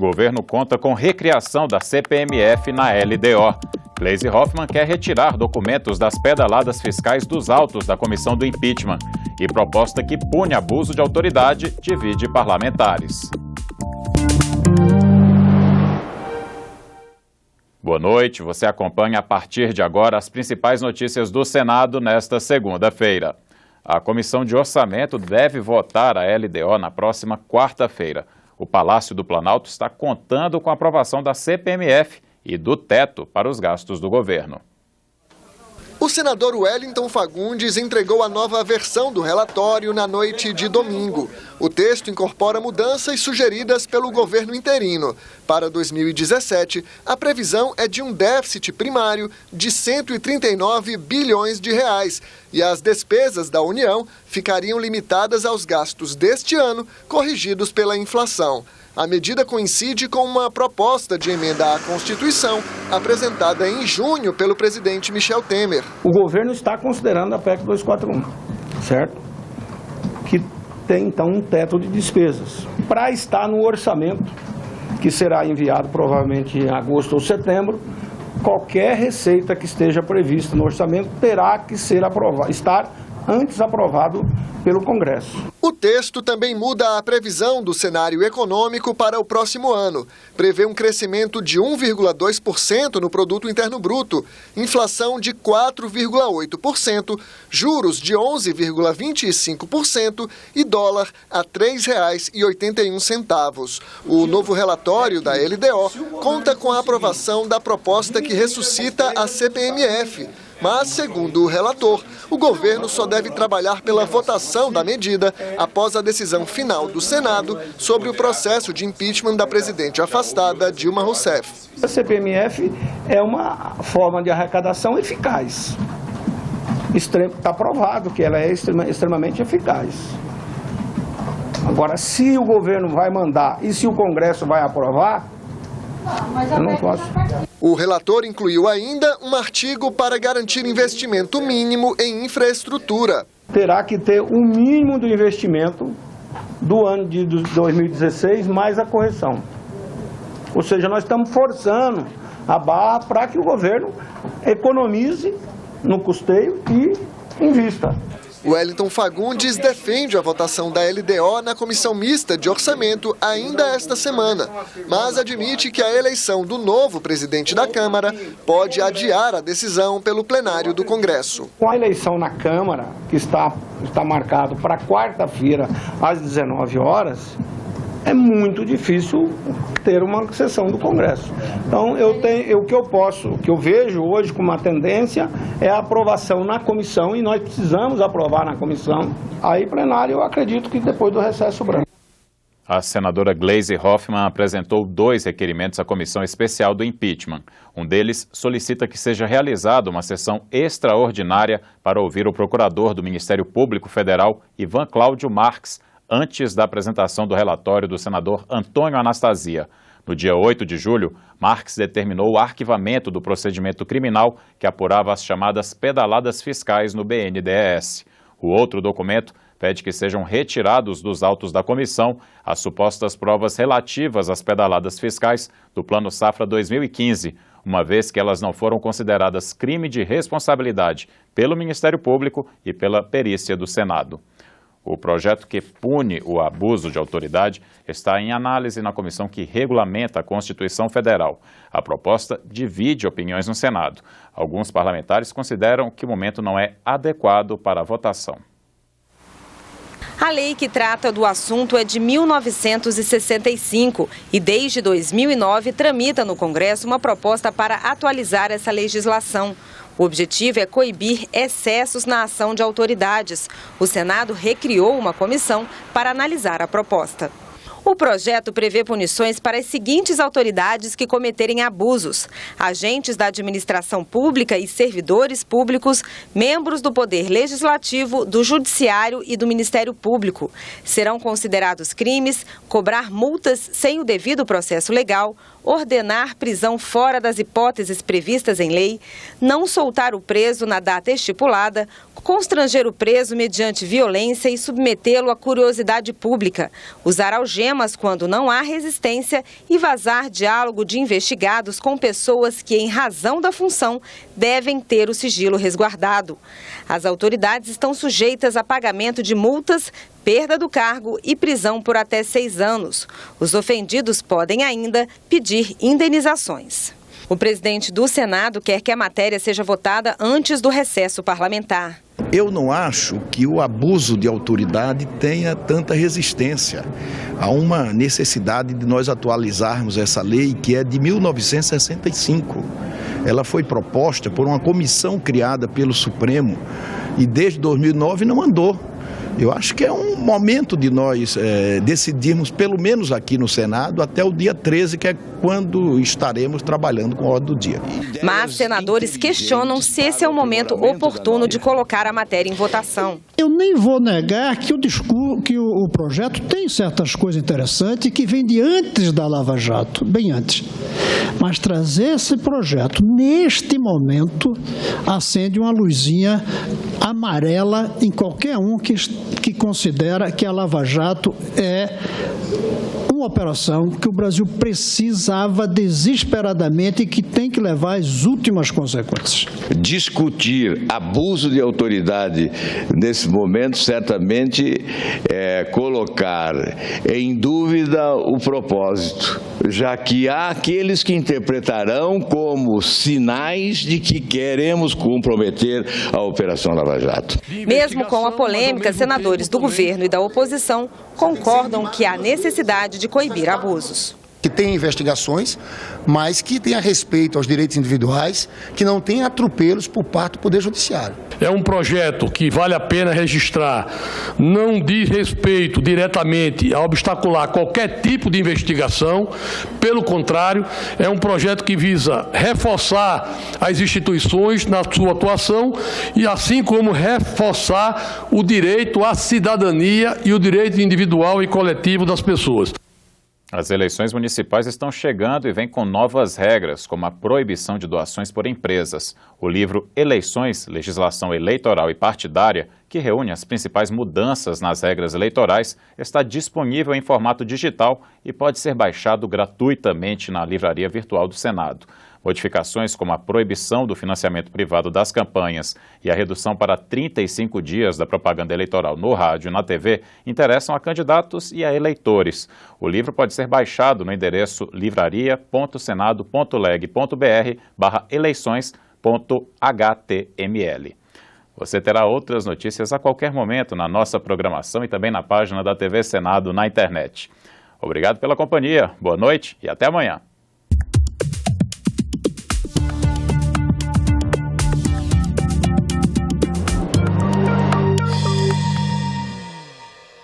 O governo conta com recriação da CPMF na LDO. Gleisi Hoffmann quer retirar documentos das pedaladas fiscais dos autos da comissão do impeachment. E proposta que pune abuso de autoridade divide parlamentares. Boa noite, você acompanha a partir de agora as principais notícias do Senado nesta segunda-feira. A Comissão de Orçamento deve votar a LDO na próxima quarta-feira. O Palácio do Planalto está contando com a aprovação da CPMF e do teto para os gastos do governo. O senador Wellington Fagundes entregou a nova versão do relatório na noite de domingo. O texto incorpora mudanças sugeridas pelo governo interino. Para 2017, a previsão é de um déficit primário de 139 bilhões de reais e as despesas da União ficariam limitadas aos gastos deste ano, corrigidos pela inflação. A medida coincide com uma proposta de emenda à Constituição apresentada em junho pelo presidente Michel Temer. O governo está considerando a PEC 241, certo? Que tem, então, um teto de despesas. Para estar no orçamento, que será enviado provavelmente em agosto ou setembro, qualquer receita que esteja prevista no orçamento terá que ser estar antes aprovado pelo Congresso. O texto também muda a previsão do cenário econômico para o próximo ano. Prevê um crescimento de 1,2% no Produto Interno Bruto, inflação de 4,8%, juros de 11,25% e dólar a R$ 3,81. O novo relatório da LDO conta com a aprovação da proposta que ressuscita a CPMF. Mas, segundo o relator, o governo só deve trabalhar pela votação da medida após a decisão final do Senado sobre o processo de impeachment da presidente afastada Dilma Rousseff. A CPMF é uma forma de arrecadação eficaz. Está provado que ela é extremamente eficaz. Agora, se o governo vai mandar e se o Congresso vai aprovar, eu não posso. O relator incluiu ainda um artigo para garantir investimento mínimo em infraestrutura. Terá que ter o mínimo do investimento do ano de 2016 mais a correção. Ou seja, nós estamos forçando a barra para que o governo economize no custeio e invista. Wellington Fagundes defende a votação da LDO na Comissão Mista de Orçamento ainda esta semana, mas admite que a eleição do novo presidente da Câmara pode adiar a decisão pelo plenário do Congresso. Com a eleição na Câmara, que está marcado para quarta-feira às 19 horas, é muito difícil ter uma sessão do Congresso. Então, o que eu vejo hoje como uma tendência é a aprovação na comissão e nós precisamos aprovar na comissão. Aí, plenário, eu acredito que depois do recesso branco. A senadora Gleisi Hoffmann apresentou 2 requerimentos à Comissão Especial do Impeachment. Um deles solicita que seja realizada uma sessão extraordinária para ouvir o procurador do Ministério Público Federal, Ivan Cláudio Marques, antes da apresentação do relatório do senador Antônio Anastasia. No dia 8 de julho, Marques determinou o arquivamento do procedimento criminal que apurava as chamadas pedaladas fiscais no BNDES. O outro documento pede que sejam retirados dos autos da comissão as supostas provas relativas às pedaladas fiscais do Plano Safra 2015, uma vez que elas não foram consideradas crime de responsabilidade pelo Ministério Público e pela perícia do Senado. O projeto que pune o abuso de autoridade está em análise na comissão que regulamenta a Constituição Federal. A proposta divide opiniões no Senado. Alguns parlamentares consideram que o momento não é adequado para a votação. A lei que trata do assunto é de 1965 e desde 2009 tramita no Congresso uma proposta para atualizar essa legislação. O objetivo é coibir excessos na ação de autoridades. O Senado recriou uma comissão para analisar a proposta. O projeto prevê punições para as seguintes autoridades que cometerem abusos: agentes da administração pública e servidores públicos, membros do Poder Legislativo, do Judiciário e do Ministério Público. Serão considerados crimes cobrar multas sem o devido processo legal, ordenar prisão fora das hipóteses previstas em lei, não soltar o preso na data estipulada, Constranger o preso mediante violência e submetê-lo à curiosidade pública, usar algemas quando não há resistência e vazar diálogo de investigados com pessoas que, em razão da função, devem ter o sigilo resguardado. As autoridades estão sujeitas a pagamento de multas, perda do cargo e prisão por até 6 anos. Os ofendidos podem ainda pedir indenizações. O presidente do Senado quer que a matéria seja votada antes do recesso parlamentar. Eu não acho que o abuso de autoridade tenha tanta resistência. Há uma necessidade de nós atualizarmos essa lei, que é de 1965. Ela foi proposta por uma comissão criada pelo Supremo e desde 2009 não andou. Eu acho que é um momento de nós decidirmos, pelo menos aqui no Senado, até o dia 13, que é quando estaremos trabalhando com a ordem do dia. Mas senadores questionam se esse é o momento oportuno de colocar a matéria em votação. Eu nem vou negar que o projeto tem certas coisas interessantes que vem de antes da Lava Jato, bem antes. Mas trazer esse projeto neste momento acende uma luzinha amarela em qualquer um que considera que a Lava Jato é uma operação que o Brasil precisava desesperadamente e que tem que levar às últimas consequências. Discutir abuso de autoridade nesse momento certamente é colocar em dúvida o propósito, já que há aqueles que interpretarão como sinais de que queremos comprometer a Operação Lava Jato. Mesmo com a polêmica, senadores do governo e da oposição concordam que há necessidade de coibir abusos. Que tem investigações, mas que tenha respeito aos direitos individuais, que não tenha atropelos por parte do Poder Judiciário. É um projeto que vale a pena registrar, não diz respeito diretamente a obstacular qualquer tipo de investigação, pelo contrário, é um projeto que visa reforçar as instituições na sua atuação e assim como reforçar o direito à cidadania e o direito individual e coletivo das pessoas. As eleições municipais estão chegando e vêm com novas regras, como a proibição de doações por empresas. O livro Eleições, Legislação Eleitoral e Partidária, que reúne as principais mudanças nas regras eleitorais, está disponível em formato digital e pode ser baixado gratuitamente na livraria virtual do Senado. Modificações como a proibição do financiamento privado das campanhas e a redução para 35 dias da propaganda eleitoral no rádio e na TV interessam a candidatos e a eleitores. O livro pode ser baixado no endereço livraria.senado.leg.br/eleições.html. Você terá outras notícias a qualquer momento na nossa programação e também na página da TV Senado na internet. Obrigado pela companhia, boa noite e até amanhã.